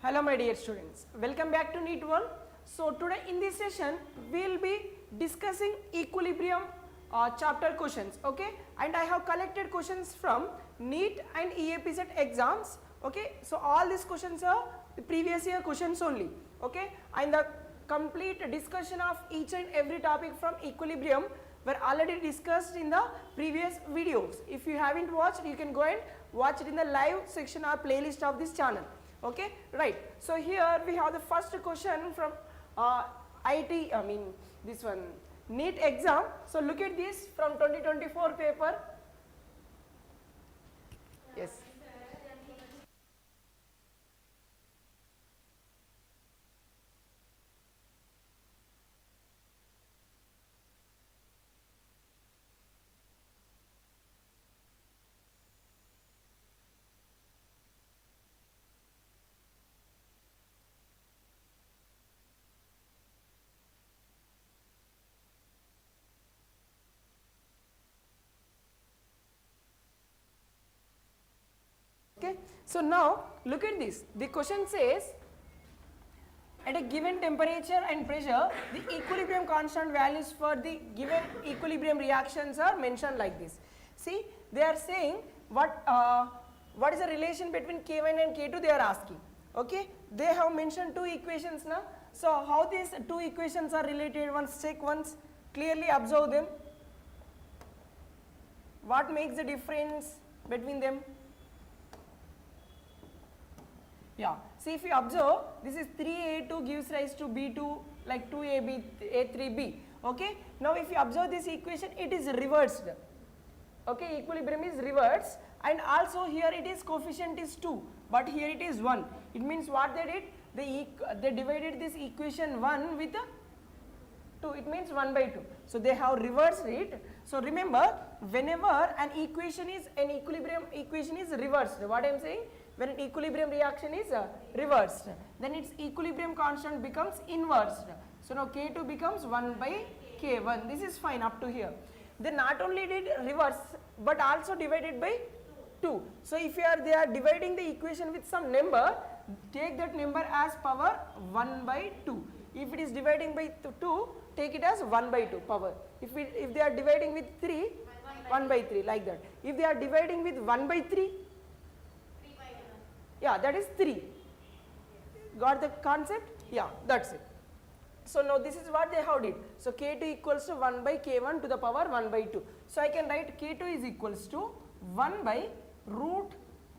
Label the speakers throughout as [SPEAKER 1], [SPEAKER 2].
[SPEAKER 1] Hello my dear students, welcome back to NEET World. So today in this session we will be discussing equilibrium chapter questions, okay, and I have collected questions from NEET and EAPCET exams, okay. So all these questions are the previous year questions only, okay, and the complete discussion of each and every topic from equilibrium were already discussed in the previous videos. If you haven't watched, you can go and watch it in the live section or playlist of this channel. Okay, right. So here we have the first question from this one NEET exam. So look at this from 2024 paper. Yes. Okay. So now look at this. The question says at a given temperature and pressure, the equilibrium constant values for the given equilibrium reactions are mentioned like this. See, they are saying what is the relation between K1 and K2 they are asking. Okay, they have mentioned two equations now. So how these two equations are related, once check, once clearly observe them. What makes the difference between them? Yeah, see, if you observe, this is 3A2 gives rise to B2 like 2AB, A3B, okay. Now if you observe this equation, it is reversed, okay, equilibrium is reversed, and also here it is coefficient is 2, but here it is 1. It means what they did, they divided this equation 1 with 2, it means 1 by 2. So they have reversed it. So remember, whenever an equilibrium equation is reversed, what I am saying, when an equilibrium reaction is reversed, then its equilibrium constant becomes inversed. So now K2 becomes 1 by K1. This is fine up to here. They not only did reverse but also divided by 2. So if they are dividing the equation with some number, take that number as power 1 by 2. If it is dividing by 2, take it as 1 by 2 power. If they are dividing with 3, 1 by 3, like that. If they are dividing with 1 by 3, yeah, that is 3. Got the concept? Yeah, that's it. So now this is what they have did. So K2 equals to 1 by K1 to the power 1 by 2. So I can write K2 is equals to 1 by root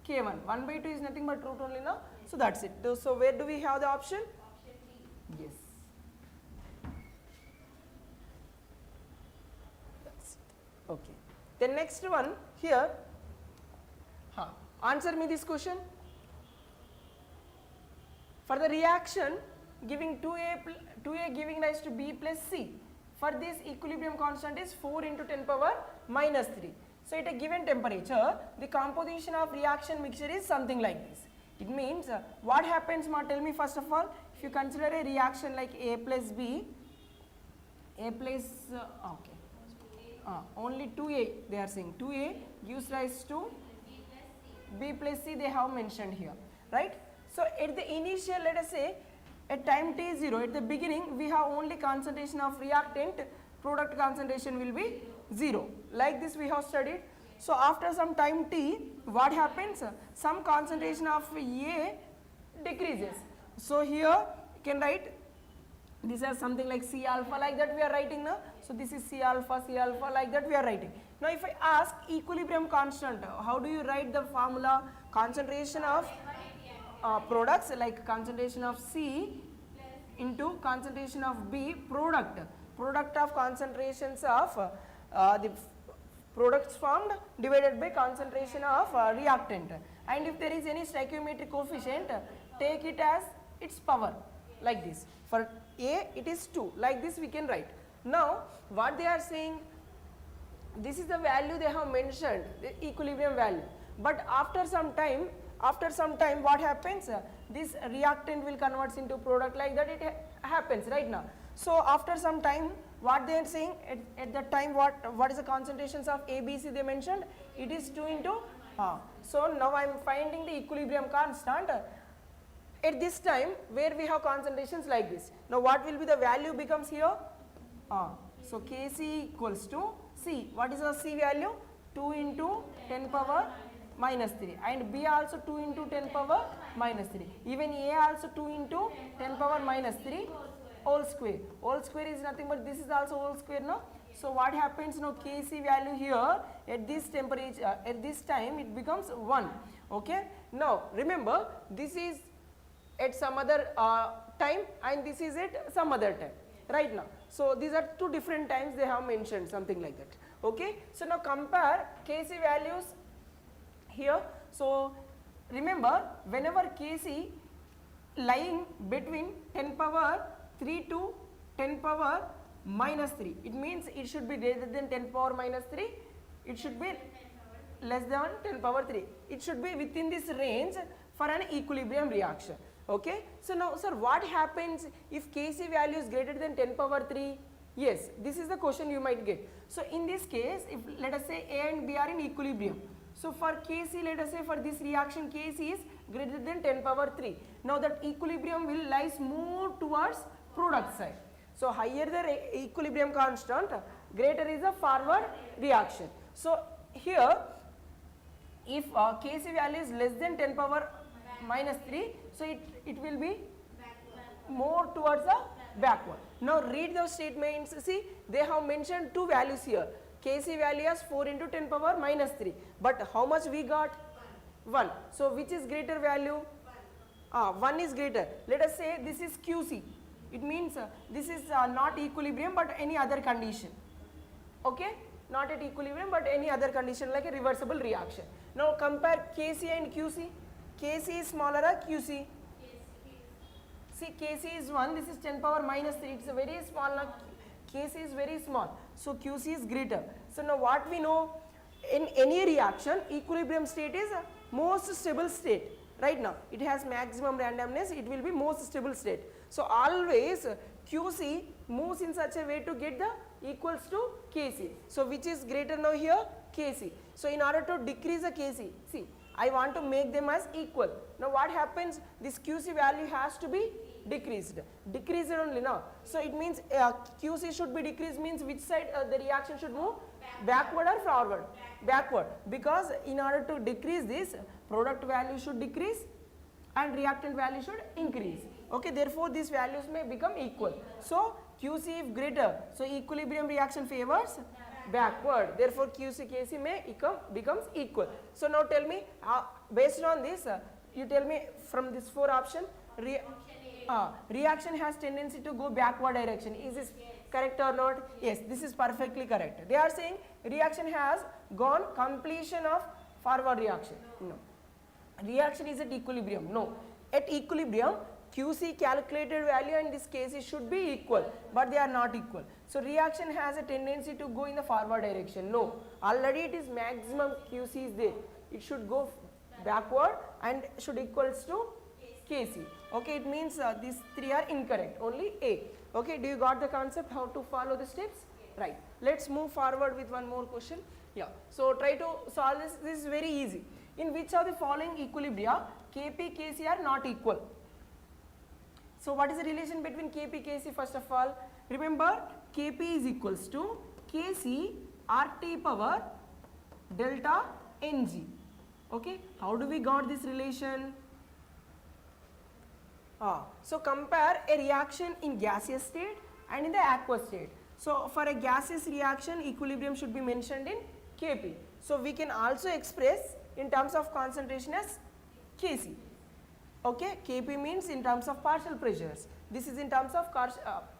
[SPEAKER 1] K1. 1 by 2 is nothing but root only now. So that's it. So where do we have the option? Option D. Yes. That's it. Okay. The next one here. Answer me this question. For the reaction giving 2A giving rise to B plus C, for this equilibrium constant is 4 into 10 power minus 3. So at a given temperature, the composition of reaction mixture is something like this. It means what happens, tell me first of all, if you consider a reaction like A plus B, A plus, only 2A they are saying, 2A gives rise to B plus C they have mentioned here, right? So at the initial, let us say at time t0, at the beginning we have only concentration of reactant, product concentration will be 0. Like this we have studied. So after some time t, what happens? Some concentration of A decreases. So here you can write this as something like C alpha, like that we are writing now. So this is C alpha, like that we are writing. Now if I ask equilibrium constant, how do you write the formula? Concentration of products, like concentration of C into concentration of B, product of concentrations of the products formed divided by concentration of reactant, and if there is any stoichiometric coefficient, take it as its power, like this. For A it is 2, like this we can write. Now what they are saying, this is the value they have mentioned, the equilibrium value, but after some time what happens, this reactant will convert into product, like that it happens right now. So after some time, what they are saying, at that time what is the concentrations of A, B, C they mentioned, it is 2 into So now I am finding the equilibrium constant at this time where we have concentrations like this. Now what will be the value becomes here? So Kc equals to C. What is our C value? 2 into 10 power minus 3, and B also 2 into 10 power minus 3. Even A also 2 into 10 power minus 3 whole square. Whole square is nothing but this is also whole square, no? So what happens now? Kc value here at this temperature, at this time it becomes 1. Okay. Now remember, this is at some other time and this is at some other time right now. So these are two different times they have mentioned, something like that. Okay. So now compare Kc values here. So remember, whenever Kc lying between 10 power 3 to 10 power minus 3, it means it should be greater than 10 power minus 3, it should be less than 10 power 3. It should be within this range for an equilibrium reaction. Okay. So now sir, what happens if Kc value is greater than 10 power 3? Yes, this is the question you might get. So in this case, if let us say A and B are in equilibrium, so for Kc, let us say for this reaction Kc is greater than 10 power 3. Now that equilibrium will lies more towards product side. So higher the equilibrium constant, greater is the forward reaction. So here, if Kc value is less than 10 power minus 3, so it will be more towards the backward. Now read those statements. See, they have mentioned two values here. Kc value as 4 into 10 power minus 3. But how much we got? 1. So which is greater value? 1 is greater. Let us say this is Qc. It means this is not equilibrium but any other condition. Okay? Not at equilibrium but any other condition like a reversible reaction. Now compare Kc and Qc. Kc is smaller or Qc? See, Kc is 1, this is 10 power minus 3, it is a very small, Kc is very small, so Qc is greater. So now what we know, in any reaction, equilibrium state is most stable state. Right now, it has maximum randomness, it will be most stable state. So always Qc moves in such a way to get the equals to Kc. So which is greater now here? Kc. So in order to decrease the Kc, see, I want to make them as equal. Now what happens? This Qc value has to be decreased. Decreased only now. So it means Qc should be decreased means which side the reaction should move? Backward or forward? Backward. Because in order to decrease this, product value should decrease and reactant value should increase. Okay, therefore these values may become equal. So Qc if greater, so equilibrium reaction favors backward. Therefore Qc Kc may becomes equal. So now tell me, based on this, you tell me from this 4 option, reaction has tendency to go backward direction. Is this correct or not? Yes, this is perfectly correct. They are saying reaction has gone completion of forward reaction. No. Reaction is at equilibrium. No. At equilibrium, Qc calculated value and this Kc should be equal, but they are not equal. So reaction has a tendency to go in the forward direction. No. Already it is maximum Qc is there. It should go backward and should equals to Kc. Okay, it means these 3 are incorrect. Only A. Okay, do you got the concept how to follow the steps? Right. Let's move forward with one more question. Yeah. So try to solve this. This is very easy. In which of the following equilibria Kp, Kc are not equal? So what is the relation between Kp, Kc first of all? Remember, Kp is equals to Kc RT power delta Ng. Okay. How do we got this relation? So compare a reaction in gaseous state and in the aqueous state. So for a gaseous reaction, equilibrium should be mentioned in Kp. So we can also express in terms of concentration as Kc. Okay, Kp means in terms of partial pressures. This is in terms of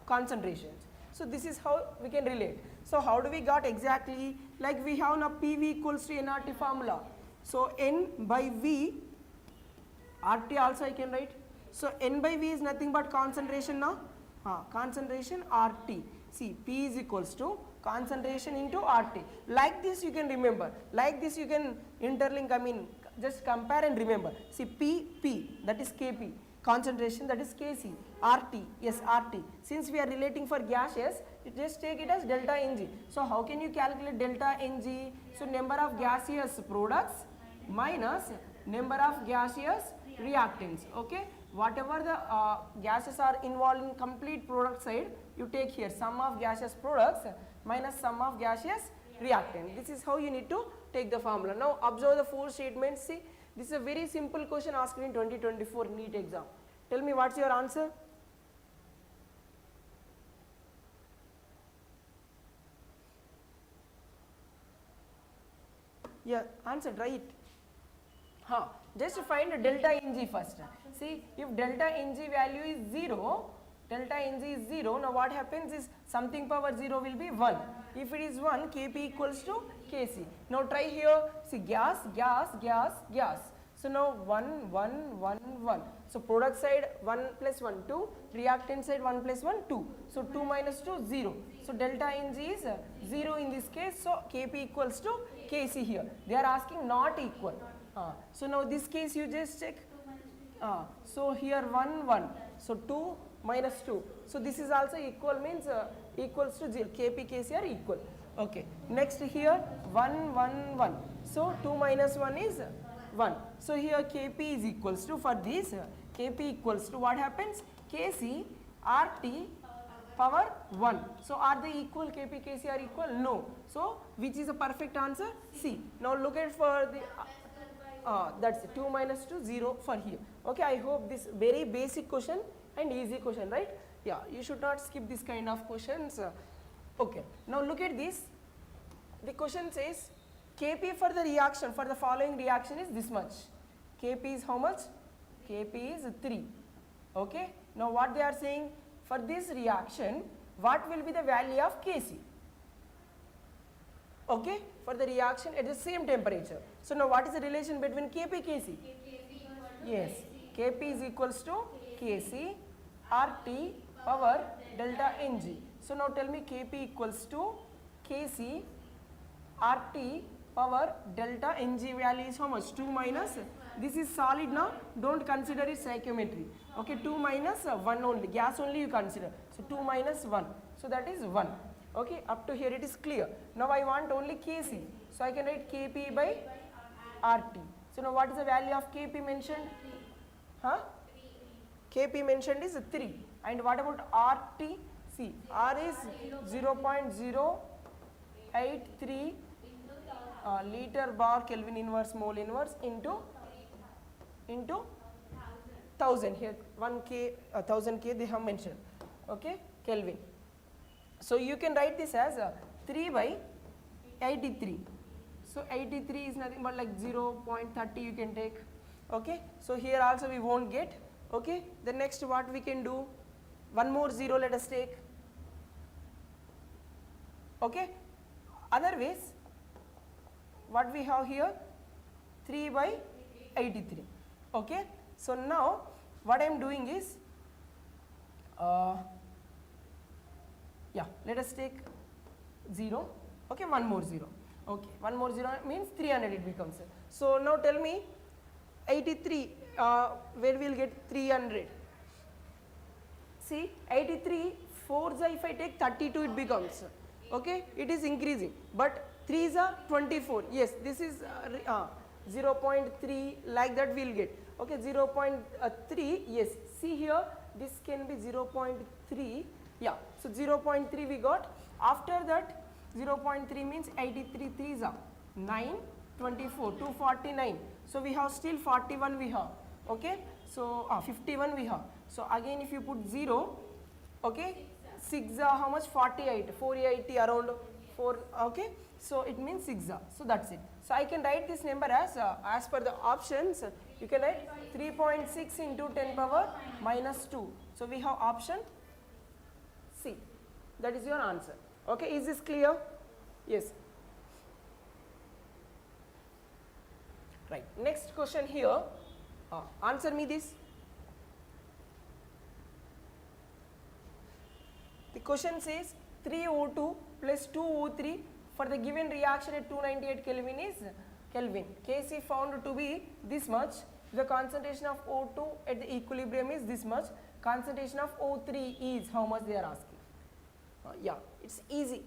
[SPEAKER 1] concentrations. So this is how we can relate. So how do we got exactly? Like we have now PV equals to nRT formula. So N by V, RT also I can write. So N by V is nothing but concentration now. Concentration RT. See, P is equals to concentration into RT. Like this you can remember. Like this you can interlink, I mean just compare and remember. See, P, that is Kp. Concentration, that is Kc. RT, yes, RT. Since we are relating for gaseous, just take it as delta Ng. So how can you calculate delta Ng? So number of gaseous products minus number of gaseous reactants. Okay. whatever the gases are involved in complete product side, you take here sum of gaseous products minus sum of gaseous reactant. This is how you need to take the formula. Now observe the 4 statements. See, this is a very simple question asked in 2024 NEET exam. Tell me what's your answer? Yeah, answer right. Just find delta Ng first. See, if delta Ng value is 0, delta Ng is 0, now what happens is something power 0 will be 1. If it is 1, Kp equals to Kc. Now try here, see gas, gas, gas, gas. So now 1, 1, 1, 1. So product side 1 plus 1, 2, reactant side 1 plus 1, 2. So 2 minus 2, 0. So delta Ng is 0 in this case, so Kp equals to Kc here. They are asking not equal. So now this case you just check. So here 1, 1. So 2 minus 2. So this is also equal, means equals to 0. Kp, Kc are equal. Okay. Next here 1, 1, 1. So 2 minus 1 is 1. So here Kp is equals to, for this Kp equals to what happens? Kc RT power 1. So are they equal? Kp, Kc are equal? No. So which is a perfect answer? C. Now look at for the that's 2 minus 2, 0 for here. Okay, I hope this very basic question and easy question, right? Yeah, you should not skip this kind of questions. Okay, now look at this. The question says Kp for the reaction, for the following reaction is this much. Kp is how much? Kp is 3. Okay, now what they are saying, for this reaction, what will be the value of Kc? Okay, for the reaction at the same temperature. So now what is the relation between Kp, Kc? Yes, Kp is equals to Kc RT power delta Ng. So now tell me Kp equals to Kc RT power delta Ng value is how much? 2 minus, this is solid now, don't consider it stoichiometry. Okay, 2 minus 1 only, gas only you consider. So 2 minus 1, so that is 1. Okay, up to here it is clear. Now I want only Kc, so I can write Kp by RT. So now what is the value of Kp mentioned? Kp mentioned is 3. And what about RT? See, R is 0.083 liter bar Kelvin inverse mole inverse into 1000. Here 1K 1000 K they have mentioned. Okay, Kelvin. So you can write this as 3 by 83. So 83 is nothing but like 0.30 you can take. Okay, so here also we won't get. Okay, the next what we can do, one more 0 let us take. Okay, otherwise what we have here, 3 by 83. Okay, so now what I am doing is let us take 0. Okay, one more 0. Okay, one more 0 means 300 it becomes. So now tell me 83, where we will get 300? See, 83 4s if I take 32 it becomes. Okay, it is increasing, but 3s are 24. Yes, this is 0.3, like that we will get. Okay, 0.3, yes, see here this can be 0.3. Yeah, so 0.3 we got. After that 0.3 means 83 3s are 9, 24, 249. So we have still 41 we have. Okay, so 51 we have. So again if you put 0, okay, 6 are how much? 48, 480 around 4. Okay, so it means 6 are. So that's it. So I can write this number as per the options. You can write 3.6 into 10 power minus 2. So we have option C. That is your answer. Okay, is this clear? Yes. Right. Next question here. Answer me this. The question says 3O2 plus 2O3 for the given reaction at 298 Kelvin is Kelvin. Kc found to be this much. The concentration of O2 at the equilibrium is this much. Concentration of O3 is how much they are asking. Yeah, it's easy.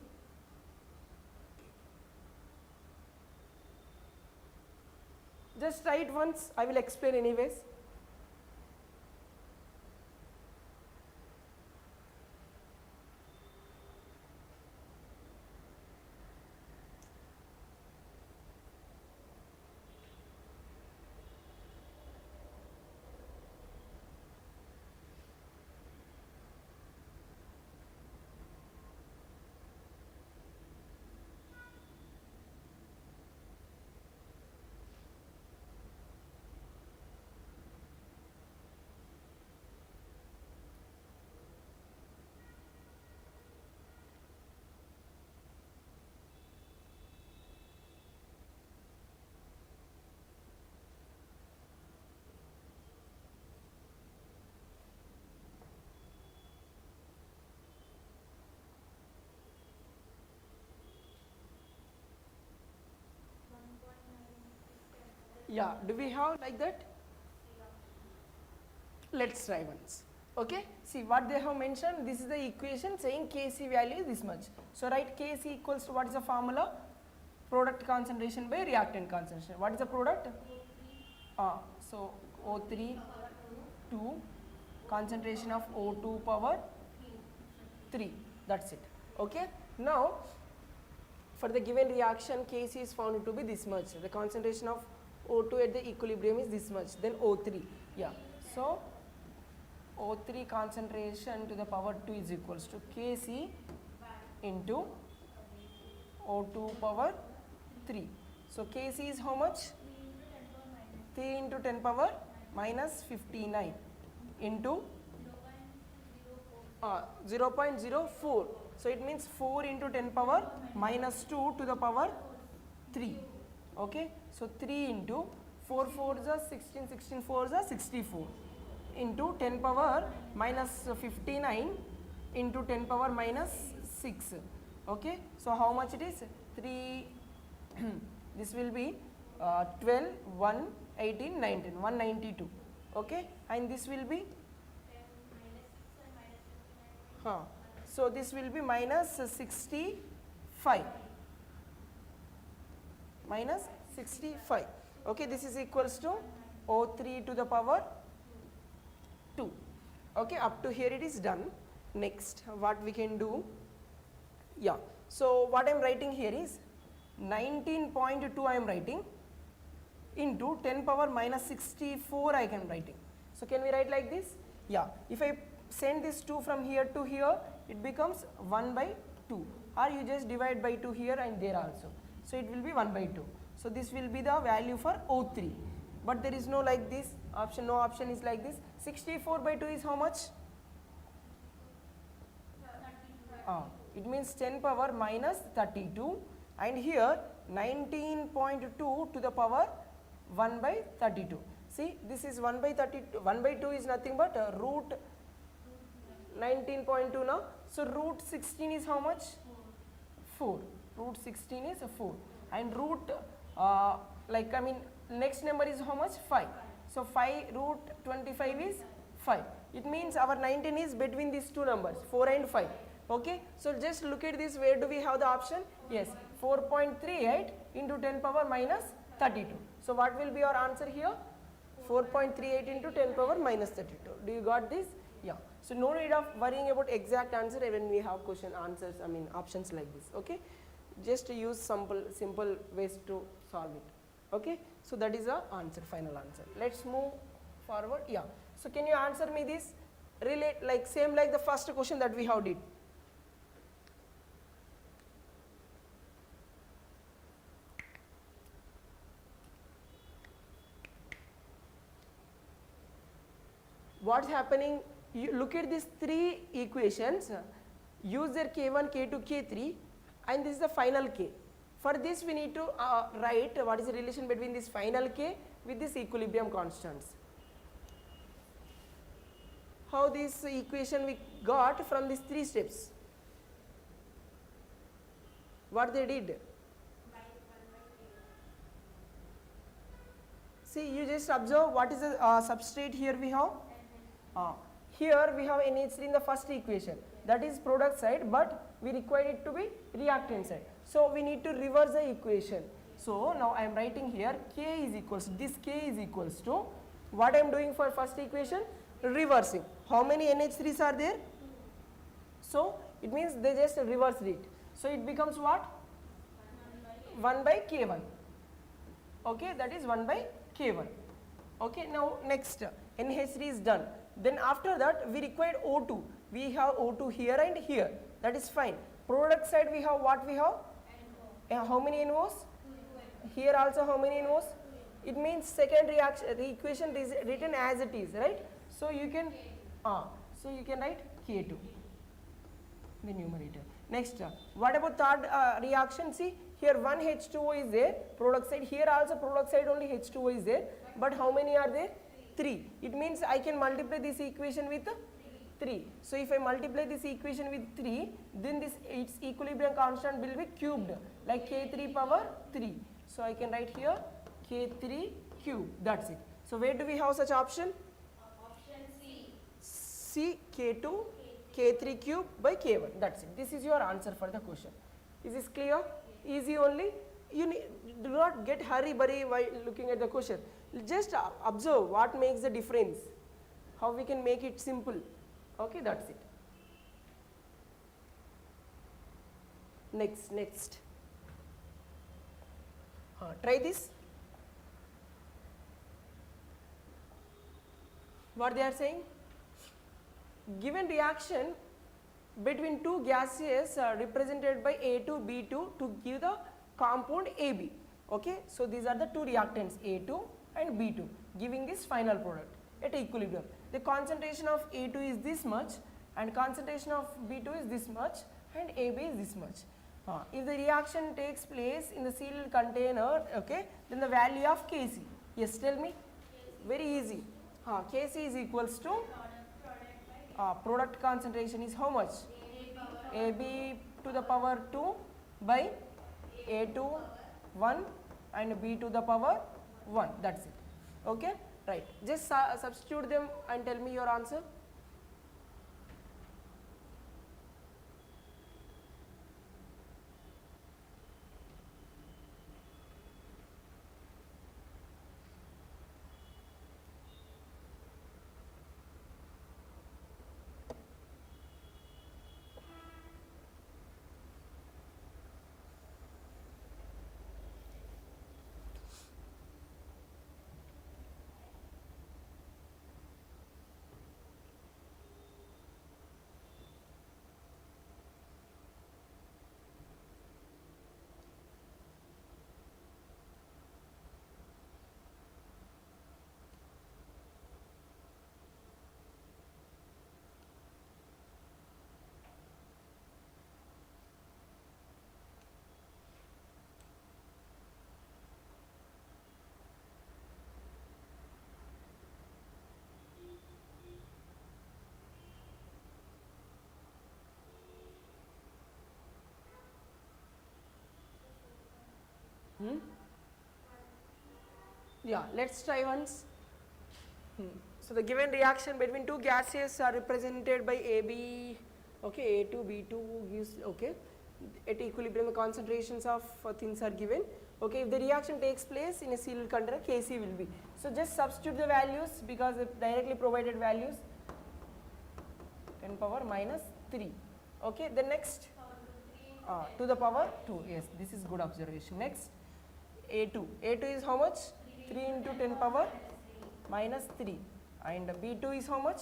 [SPEAKER 1] Just try it once, I will explain anyways. Yeah, do we have like that? Let's try once. Okay, see what they have mentioned, this is the equation saying Kc value is this much. So write Kc equals to, what is the formula? Product concentration by reactant concentration. What is the product? So O3 2 concentration of O2 power 3, that's it. Okay, now for the given reaction Kc is found to be this much, the concentration of O2 at the equilibrium is this much, then O3, yeah, so O3 concentration to the power 2 is equals to Kc into O2 power 3. So Kc is how much? 3 into 10 power minus 59 into 0.04. So it means 4 into 10 power minus 2 to the power 3. Okay. So 3 into 4 4s are 16, 16 4s are 64 into 10 power minus 59 into 10 power minus 6. Okay. So how much it is? 3, this will be 12, 1, 18, 19, 192. Okay. And this will be? So this will be minus 65. Minus 65. Okay. This is equals to O3 to the power 2. Okay, up to here it is done. Next, what we can do? Yeah, so what I am writing here is 19.2 I am writing into 10 power minus 64 I can writing. So can we write like this? Yeah, if I send this 2 from here to here, it becomes 1 by 2, or you just divide by 2 here and there also. So it will be 1 by 2. So this will be the value for O3. But there is no like this option, no option is like this. 64 by 2 is how much? It means 10 power minus 32, and here 19.2 to the power 1 by 32. See, this is 1 by 32, 1 by 2 is nothing but root 19.2 now. So root 16 is how much? 4. Root 16 is 4. And root, next number is how much? 5. So 5 root 25 is 5. It means our 19 is between these two numbers, 4 and 5. Okay. So just look at this, where do we have the option? Yes, 4.38 into 10 power minus 32. So what will be your answer here? 4.38 into 10 power minus 32. Do you got this? Yeah. So no need of worrying about exact answer when we have question answers, options like this. Okay. Just use simple ways to solve it. Okay. So that is the answer, final answer. Let's move forward. Yeah. So can you answer me this? Relate like same like the first question that we have did. What's happening? You look at these three equations, use their K1, K2, K3, and this is the final K. For this we need to write what is the relation between this final K with this equilibrium constants. How this equation we got from these three steps? What they did? See, you just observe what is the substrate here we have. Here we have NH3 in the first equation, that is product side, but we require it to be reactant side. So we need to reverse the equation. So now I am writing here K is equals to, this K is equals to, what I am doing for first equation? Reversing. How many NH3s are there? So it means they just reversed it. So it becomes what? 1 by K1. Okay, that is 1 by K1. Okay, now next NH3 is done. Then after that we required O2. We have O2 here and here. That is fine. Product side we have what we have? How many NOs? Here also how many NOs? It means second reaction, the equation is written as it is, right? So you can write K2, the numerator. Next, what about third reaction? See, here one H2O is there, product side. Here also product side only H2O is there. But how many are there? 3. It means I can multiply this equation with 3. So if I multiply this equation with 3, then this its equilibrium constant will be cubed, like K3 power 3. So I can write here K3 cubed. cube, that's it. So where do we have such option?
[SPEAKER 2] Option C.
[SPEAKER 1] C, K2, K3 cube by K1, that's it. This is your answer for the question. Is this clear? Easy only. You do not get hurry while looking at the question. Just observe what makes the difference, how we can make it simple. Okay, that's it. Next. Try this. What they are saying? Given reaction between two gases represented by A2, B2 to give the compound AB. Okay, so these are the two reactants A2 and B2 giving this final product at equilibrium. The concentration of A2 is this much and concentration of B2 is this much and AB is this much. If the reaction takes place in the sealed container, okay, then the value of Kc. Yes, tell me. Very easy. Kc is equals to product concentration is how much? AB to the power 2 by A2 1 and B to the power 1, that's it. Okay, right. Just substitute them and tell me your answer. Yeah, let's try once. So the given reaction between two gases are represented by AB, okay, A2, B2 gives, okay, at equilibrium the concentrations of things are given. Okay, if the reaction takes place in a sealed container, Kc will be. So just substitute the values because the directly provided values 10 power minus 3. Okay, the next to the power 2. Yes, this is good observation. Next, A2. A2 is how much? 3 into 10 power minus 3. And B2 is how much?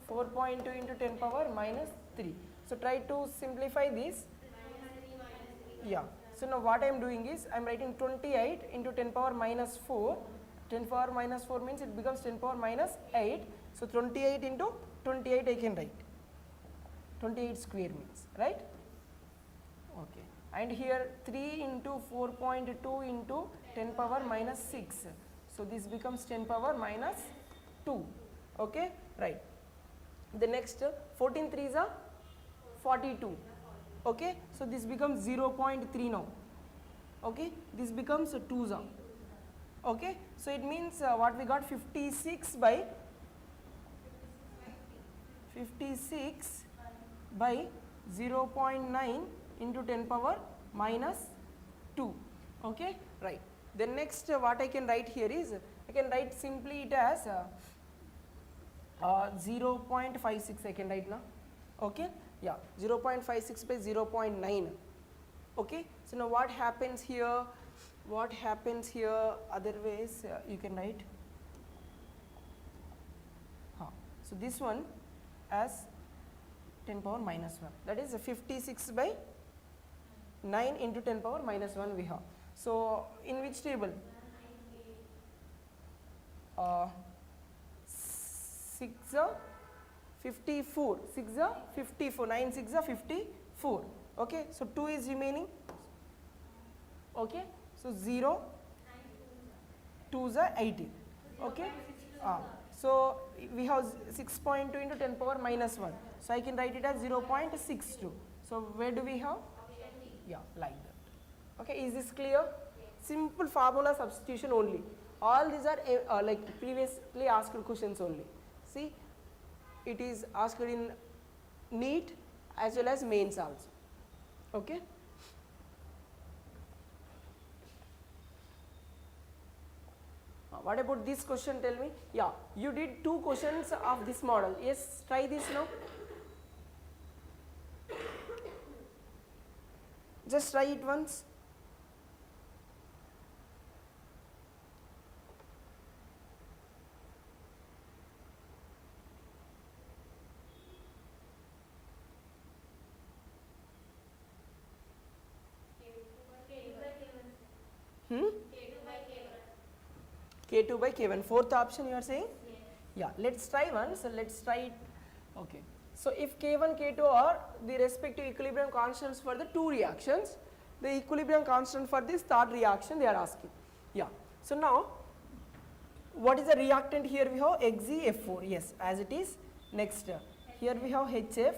[SPEAKER 1] 4.2 into 10 power minus 3. So try to simplify this. Yeah. So now what I am doing is I am writing 28 into 10 power minus 4. 10 power minus 4 means it becomes 10 power minus 8. So 28 into 28 I can write. 28 square means, right? Okay. And here 3 into 4.2 into 10 power minus 6. So this becomes 10 power minus 2. Okay, right. The next 14 3s are 42. Okay, so this becomes 0.3 now. Okay, this becomes 2s. Okay, so it means what we got 56 by 0.9 into 10 power minus 2. Okay, right. Then next what I can write here is I can write simply it as 0.56 I can write now. Okay, yeah, 0.56 by 0.9. Okay, so now what happens here? What happens here? Other ways you can write. So this one as 10 power minus 1. That is 56 by 9 into 10 power minus 1 we have. So in which table? 6 54. 6 54. 9 6 54. Okay, so 2 is remaining. Okay, so 0 2 is 80. Okay, so we have 6.2 into 10 power minus 1. So I can write it as 0.62. So where do we have? Yeah, like that. Okay, is this clear? Simple formula substitution only. All these are like previously asked questions only. See, it is asked in NEET as well as mains also. Okay. What about this question, tell me? Yeah, you did 2 questions of this model. Yes, try this now. Just try it once. K2 by K1. Fourth option you are saying?
[SPEAKER 2] Yes.
[SPEAKER 1] Yeah, let's try one. So let's try it. Okay. So if K1, K2 are the respective equilibrium constants for the 2 reactions, the equilibrium constant for this third reaction they are asking. Yeah. So now, what is the reactant here? We have XeF4. Yes, as it is. Next, here we have HF.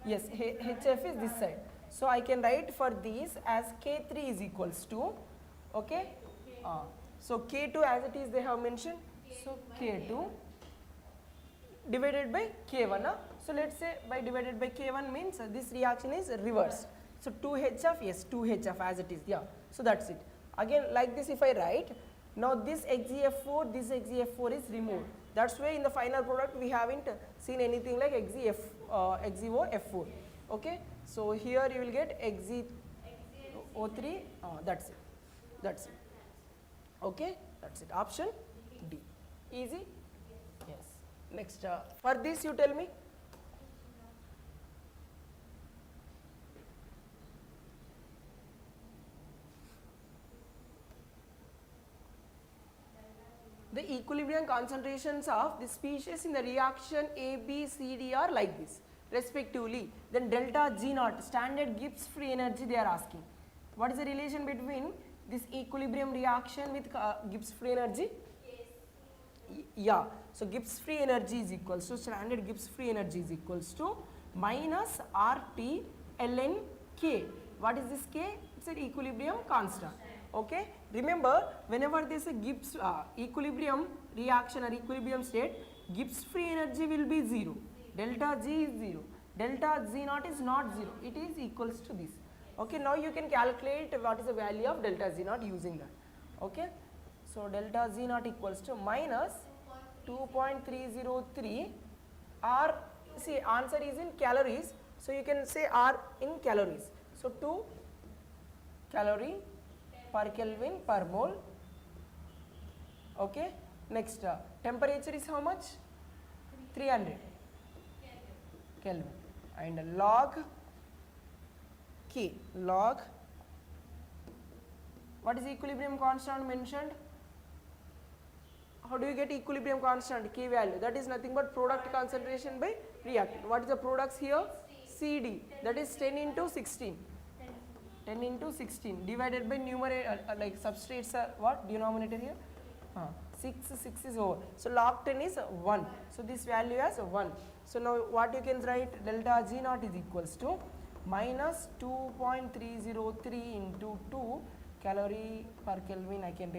[SPEAKER 1] Yes, HF is this side. So I can write for these as K3 is equals to, okay. So K2 as it is they have mentioned. So K2 divided by K1. So let's say by divided by K1 means this reaction is reversed. So 2HF, yes, 2HF as it is. Yeah. So that's it. Again like this if I write, now this XeF4 is removed. That's why in the final product we haven't seen anything like XeO4. Okay. So here you will get XeO3. That's it. That's it. Okay. That's it. Option D. Easy? Yes. Next, for this you tell me. The equilibrium concentrations of the species in the reaction A, B, C, D are like this respectively. Then delta G naught, standard Gibbs free energy they are asking. What is the relation between this equilibrium reaction with Gibbs free energy?
[SPEAKER 2] Yes.
[SPEAKER 1] Yeah. So Gibbs free energy is equals to, standard Gibbs free energy is equals to minus RT ln K. What is this K? It's an equilibrium constant. Okay. Remember, whenever there is a Gibbs equilibrium reaction or equilibrium state, Gibbs free energy will be 0. Delta G is 0. Delta Z naught is not 0. It is equals to this. Okay. Now you can calculate what is the value of delta Z naught using that. Okay. So delta Z naught equals to minus 2.303 R. See, answer is in calories. So you can say R in calories. So 2 calorie per Kelvin per mole. Okay. Next, temperature is how much? 300 Kelvin. And log K. Log. What is equilibrium constant mentioned? How do you get equilibrium constant? K value. That is nothing but product concentration by reactant. What is the products here? CD. That is 10 into 16. 10 into 16 divided by numerator, like substrates are what? Denominator here? 6 is over. So log 10 is 1. So this value as 1. So now what you can write? Delta G naught is equals to minus 2.303 into 2 calorie per Kelvin. I can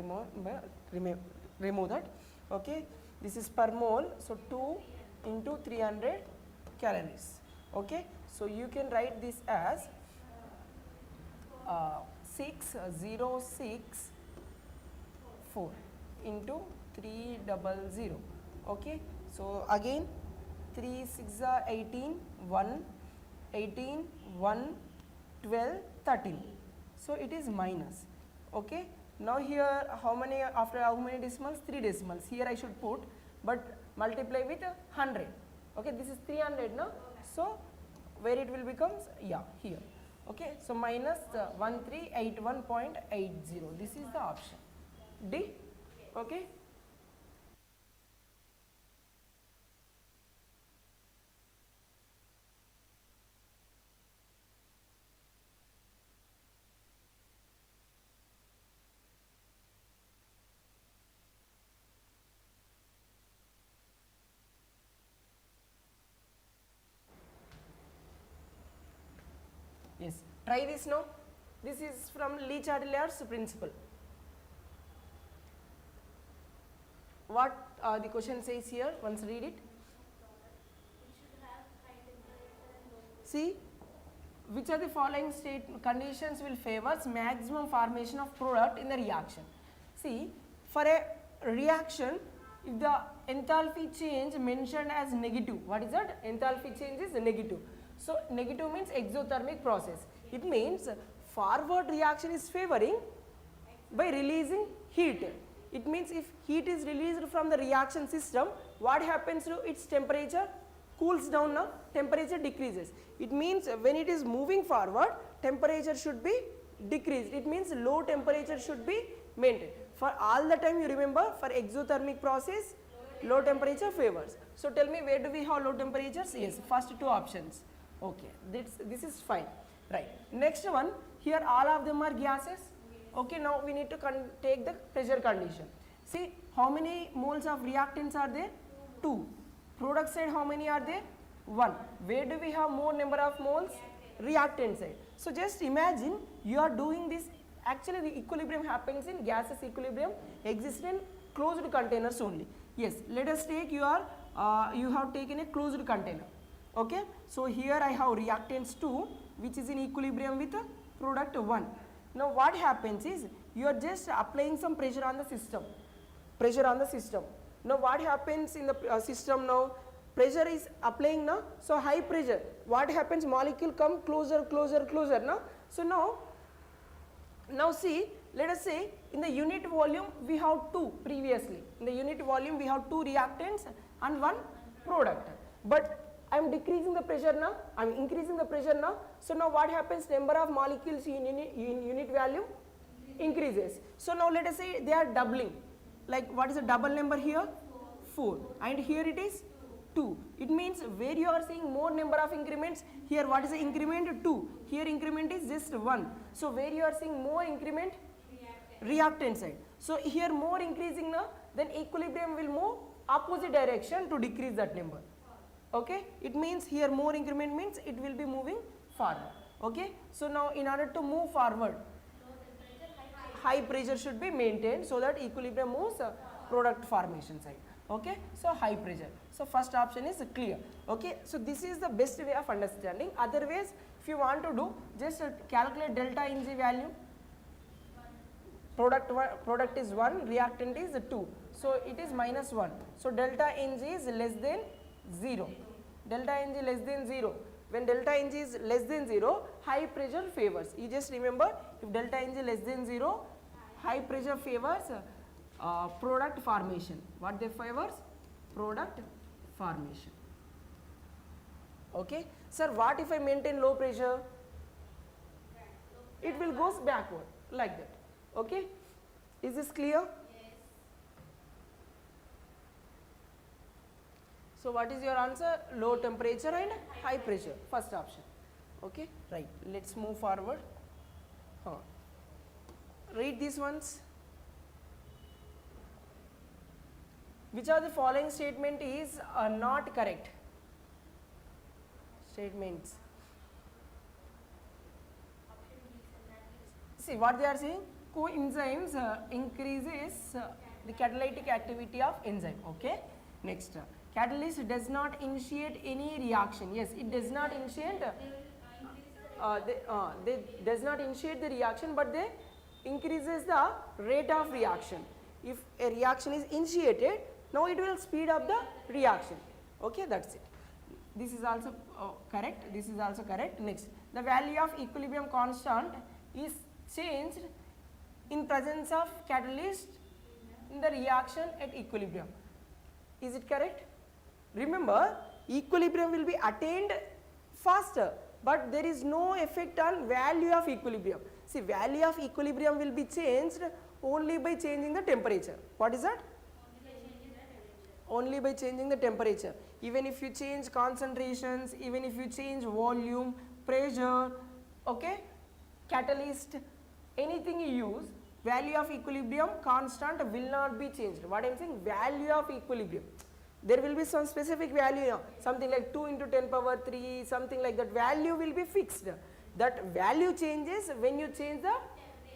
[SPEAKER 1] remove that. Okay. This is per mole. So 2 into 300 calories. Okay. So you can write this as 6064 into 300. Okay. So again 3 6 are 18, 1, 18, 1, 12, 13. So it is minus. Okay. Now here how many, after how many decimals? 3 decimals. Here I should put, but multiply with 100. Okay. This is 300 now. So where it will becomes? Yeah, here. Okay. So minus 1381.80. This is the option D. Okay. Yes, try this now. This is from Le Chatelier's principle. what the question says here, once read it.
[SPEAKER 2] It should have high temperature and low pressure.
[SPEAKER 1] See, which are the following state conditions will favors maximum formation of product in the reaction. See, for a reaction, if the enthalpy change mentioned as negative, what is that? Enthalpy change is negative. So, negative means exothermic process. It means forward reaction is favoring by releasing heat. It means if heat is released from the reaction system, what happens to its temperature? Cools down now, temperature decreases. It means when it is moving forward, temperature should be decreased. It means low temperature should be maintained. For all the time you remember, for exothermic process, low temperature favors. So tell me, where do we have low temperatures? Yes, first two options. Okay, this is fine. Right. Next one, here all of them are gases. Okay, now we need to take the pressure condition. See, how many moles of reactants are there? 2. Product side, how many are there? 1. Where do we have more number of moles? Reactant side. So just imagine you are doing this. Actually, the equilibrium happens in gases equilibrium, exists in closed containers only. Yes, let us take you have taken a closed container. Okay, so here I have reactants 2, which is in equilibrium with product 1. Now what happens is, you are just applying some pressure on the system. Now what happens in the system now? Pressure is applying now, so high pressure. What happens? Molecule come closer now. So now see, let us say in the unit volume we have 2 previously. In the unit volume we have 2 reactants and 1 product. But I am decreasing the pressure now, I am increasing the pressure now. So now what happens? Number of molecules in unit volume increases. So now let us say they are doubling. Like what is the double number here? 4. And here it is 2. It means where you are seeing more number of increments, here what is the increment? 2. Here increment is just 1. So where you are seeing more increment? Reactant side. So here more increasing now, then equilibrium will move opposite direction to decrease that number. Okay, it means here more increment means it will be moving forward. Okay, so now in order to move forward, high pressure should be maintained so that equilibrium moves product formation side. Okay, so high pressure. So first option is clear. Okay, so this is the best way of understanding. Otherwise, if you want to do, just calculate delta Ng value. Product is 1, reactant is 2. So it is -1. So delta Ng is less than 0. Delta Ng less than 0. When delta Ng is less than 0, high pressure favors. You just remember, if delta Ng less than 0, high pressure favors product formation. What they favors? Product formation. Okay. Sir, what if I maintain low pressure? It will goes backward like that. Okay. Is this clear? So what is your answer? Low temperature and high pressure, first option. Okay, right. Let's move forward. Read these ones. Which of the following statement is not correct? Statements. See what they are saying? Coenzymes increases the catalytic activity of enzyme. Okay. Next. Catalyst does not initiate any reaction. Yes, it does not initiate. They does not initiate the reaction, but they increases the rate of reaction. If a reaction is initiated, now it will speed up the reaction. Okay, that's it. This is also correct. This is also correct. Next, the value of equilibrium constant is changed in presence of catalyst in the reaction at equilibrium. Is it correct? Remember, equilibrium will be attained faster, but there is no effect on value of equilibrium. See, value of equilibrium will be changed only by changing the temperature. What is that? Only by changing the temperature. Even if you change concentrations, even if you change volume, pressure, okay, catalyst, anything you use, value of equilibrium constant will not be changed. What I am saying, value of equilibrium. There will be some specific value, something like 2 into 10 power 3, something like that. Value will be fixed. That value changes when you change the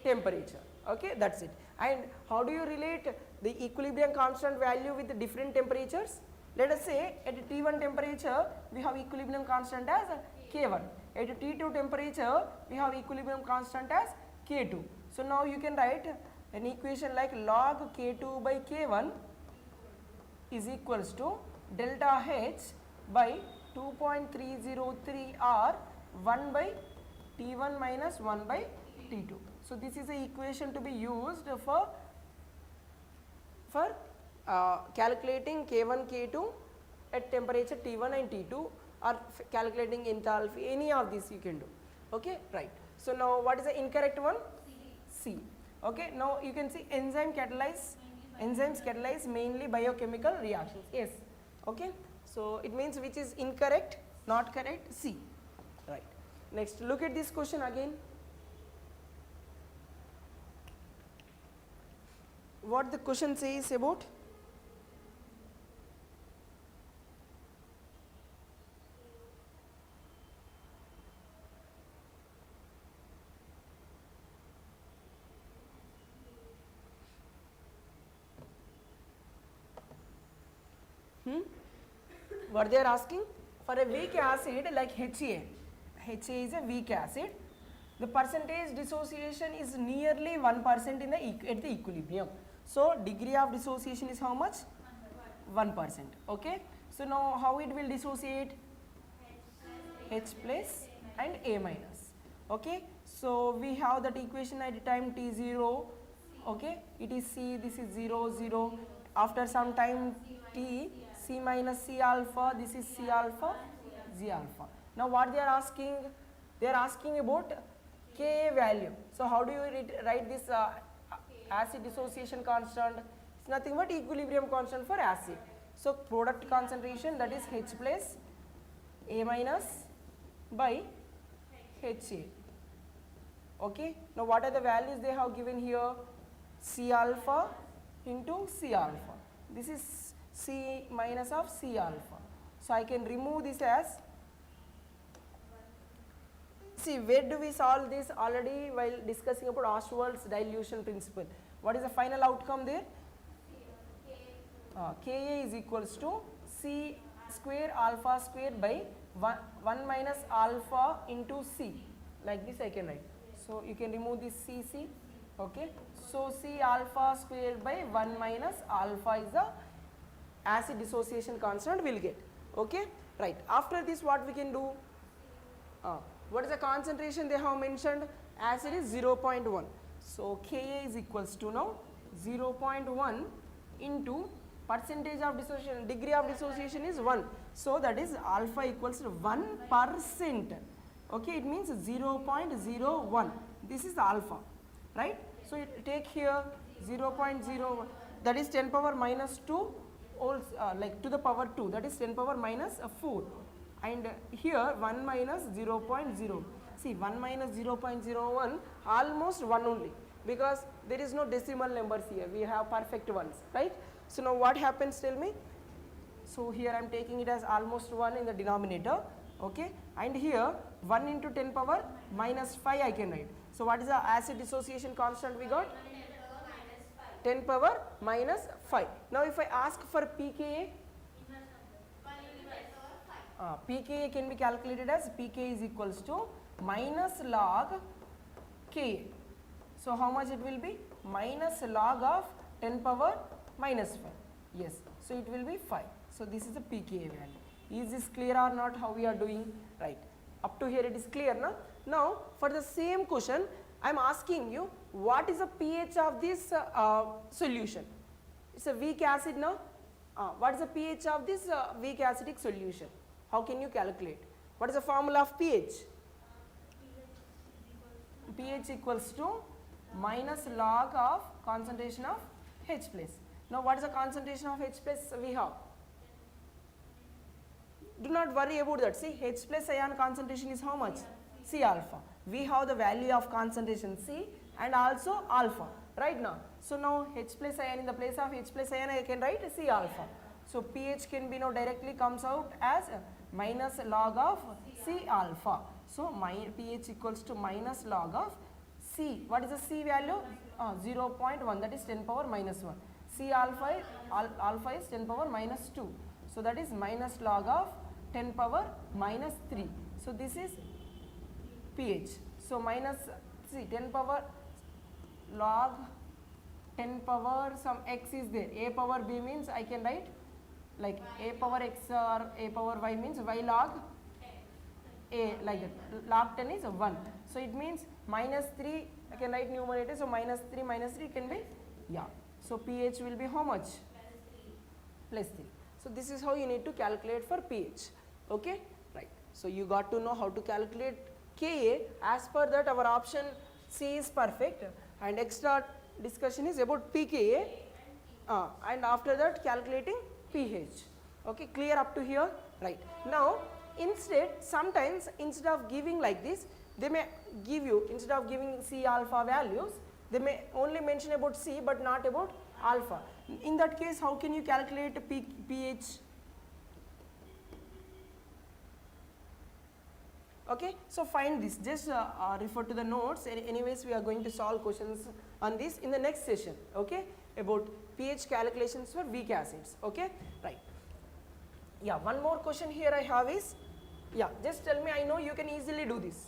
[SPEAKER 1] temperature. Okay, that's it. And how do you relate the equilibrium constant value with the different temperatures? Let us say at T1 temperature we have equilibrium constant as K1. At T2 temperature we have equilibrium constant as K2. So now you can write an equation like log K2 by K1 is equals to delta H by 2.303 R 1 by T1 minus 1 by T2. So this is the equation to be used for calculating K1, K2 at temperature T1 and T2, or calculating enthalpy, any of these you can do. Okay, right. So now what is the incorrect one? C. Okay, now you can see enzymes catalyze mainly biochemical reactions. Yes. Okay, so it means which is incorrect, not correct, C. Right. Next, look at this question again. What the question says about? What they are asking? For a weak acid like HA is a weak acid, the percentage dissociation is nearly 1% in the at the equilibrium. So degree of dissociation is how much? 1%. Okay. So now how it will dissociate? H plus and A minus. Okay. So we have that equation at time T0. Okay. It is C. This is 0, 0. After some time T, C minus C alpha. This is C alpha, Z alpha. Now what they are asking? They are asking about Ka value. So how do you write this acid dissociation constant? It's nothing but equilibrium constant for acid. So product concentration, that is H plus A minus by HA. Okay. Now what are the values they have given here? C alpha into C alpha. This is C minus of C alpha. So I can remove this as, see, where do we solve this already while discussing about Ostwald's dilution principle? What is the final outcome there? Ka is equals to C square alpha square by 1 minus alpha into C. Like this I can write. So you can remove this C. Okay. So C alpha square by 1 minus alpha is the acid dissociation constant we will get. Okay. Right. After this what we can do? What is the concentration they have mentioned? Acid is 0.1. So Ka is equals to now 0.1 into percentage of dissociation, degree of dissociation is 1. So that is alpha equals to 1%. Okay, it means 0.01. This is alpha, right? So you take here 0.01, that is 10 power minus 2, like to the power 2, that is 10 power minus 4. And here 1 minus 0.0. See, 1 minus 0.01, almost 1 only, because there is no decimal numbers here, we have perfect ones, right? So now what happens, tell me? So here I am taking it as almost 1 in the denominator, okay, and here 1 into 10 power minus 5 I can write. So what is the acid dissociation constant we got? 10 power minus 5. Now if I ask for pKa, pKa can be calculated as pK is equals to minus log Ka. So how much it will be? Minus log of 10 power minus 5. Yes. So it will be 5. So this is the pKa value. Is this clear or not how we are doing? Right. Up to here it is clear, na? Now for the same question I am asking you, what is the pH of this solution? It's a weak acid now. What is the pH of this weak acidic solution? How can you calculate? What is the formula of pH? pH equals to minus log of concentration of H plus. Now what is the concentration of H plus we have? Do not worry about that. See, H plus ion concentration is how much? C alpha. We have the value of concentration C and also alpha right now. So now H plus ion, in the place of H plus ion I can write C alpha. So pH can be now directly comes out as minus log of C alpha. So my pH equals to minus log of C, what is the C value? 0.1, that is 10 power minus 1. C alpha is 10 power minus 2. So that is minus log of 10 power minus 3. So this is pH. So minus, see, 10 power log 10 power some x is there. A power b means I can write like a power x or a power y means y log a, like that. Log 10 is 1. So it means minus 3, I can write numerator. So minus 3 can be, yeah. So pH will be how much? Plus 3. So this is how you need to calculate for pH. Okay, right. So you got to know how to calculate Ka. As per that, our option C is perfect, and extra discussion is about pKa, and after that calculating pH. Okay, clear up to here? Right. Now instead, sometimes instead of giving like this, they may give you, instead of giving C alpha values, they may only mention about C but not about alpha. In that case, how can you calculate pH? Okay, so find this, just refer to the notes. Anyways, we are going to solve questions on this in the next session, okay, about pH calculations for weak acids. Okay, right. Yeah, one more question here I have is, yeah, just tell me, I know you can easily do this.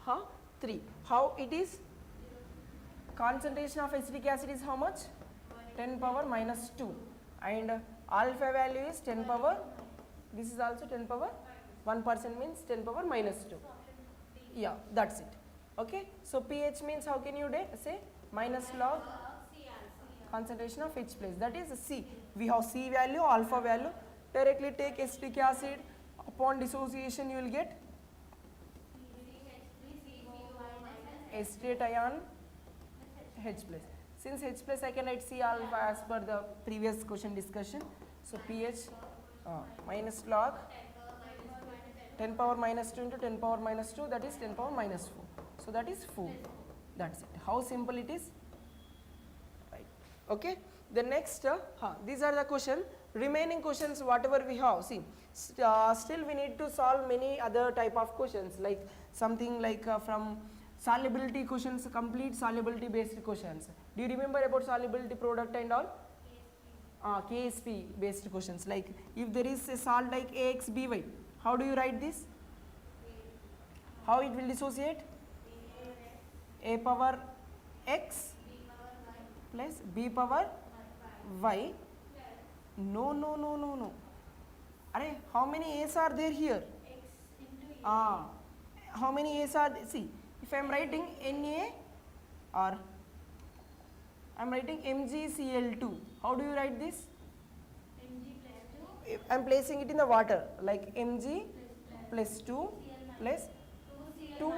[SPEAKER 1] Huh? 3. How it is? Concentration of acetic acid is how much? 10 power minus 2, and alpha value is 10 power, this is also 10 power 1% means 10 power minus 2. Yeah, that's it. Okay, so pH means how can you say? Minus log concentration of H place, that is C. We have C value, alpha value. Directly take acetic acid, upon dissociation you will get acetate ion H plus. Since H plus I can write C alpha as per the previous question discussion. So pH minus log 10 power minus 2 into 10 power minus 2, that is 10 power minus 4. So that is 4. That's it. How simple it is? Right. Okay. The next, these are the questions. Remaining questions whatever we have, see, still we need to solve many other type of questions, like something like from solubility questions, complete solubility based questions. Do you remember about solubility product and all? KSP based questions, like if there is a salt like AXBY, how do you write this? How it will dissociate? A power X plus B power Y. No. Array, how many A's are there here? How many A's are there? See, if I am writing Na or I am writing MgCl2, how do you write this? I am placing it in the water, like Mg plus 2 plus 2,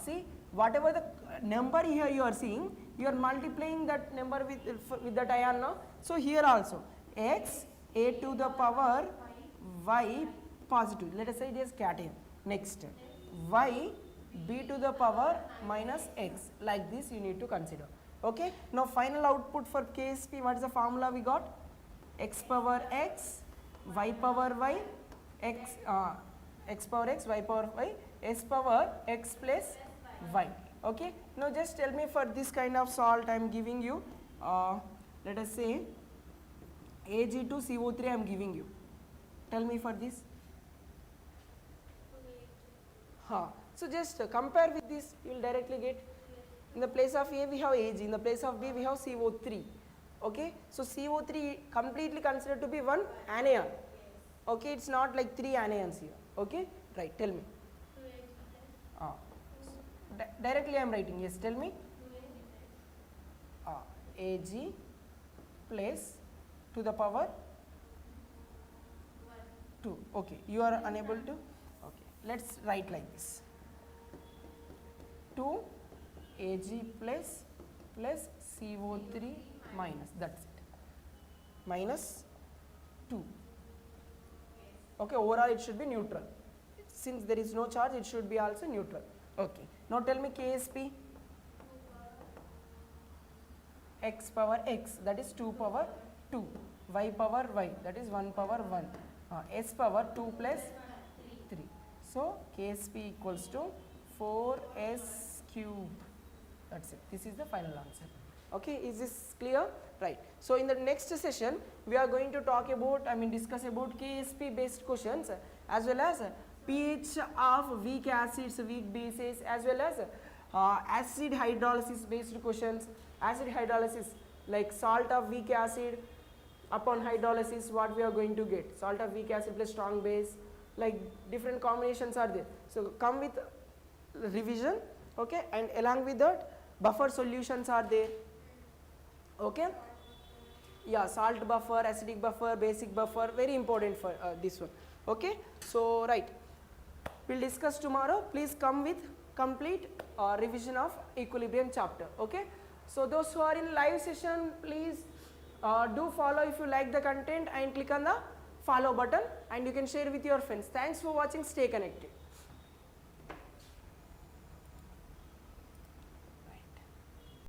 [SPEAKER 1] see, whatever the number here you are seeing, you are multiplying that number with that ion now. So here also X A to the power Y positive, let us say it is cation. Next, Y B to the power minus X, like this you need to consider. Okay. Now final output for KSP, what is the formula we got? X power X, Y power Y, X power X, Y power Y, S power X plus Y. Okay. Now just tell me, for this kind of salt I am giving you, let us say Ag2CO3 I am giving you. Tell me for this. So just compare with this, you will directly get. In the place of A we have Ag, in the place of B we have CO3. Okay. So CO3 completely considered to be one anion. Okay, it's not like 3 anions here. Okay, right, tell me. Directly I am writing, yes, tell me. Ag plus to the power 2. Okay, you are unable to. Okay, let's write like this. 2 Ag plus CO3 minus, that's it, minus 2. Okay, overall it should be neutral. Since there is no charge, it should be also neutral. Okay, now tell me KSP. x power x, that is 2 power 2, y power y, that is 1 power 1, s power 2 plus 3. So Ksp equals to 4s cube. That's it. This is the final answer. Okay, is this clear? Right. So in the next session, we are going to talk about, discuss about Ksp based questions as well as pH of weak acids, weak bases, as well as acid hydrolysis based questions. Acid hydrolysis, like salt of weak acid upon hydrolysis, what we are going to get? Salt of weak acid plus strong base, like different combinations are there. So come with revision, okay, and along with that buffer solutions are there, okay. Yeah, salt buffer, acidic buffer, basic buffer, very important for this one, okay. So right, we'll discuss tomorrow. Please come with complete revision of equilibrium chapter, okay. So those who are in live session, please do follow if you like the content and click on the follow button, and you can share with your friends. Thanks for watching. Stay connected.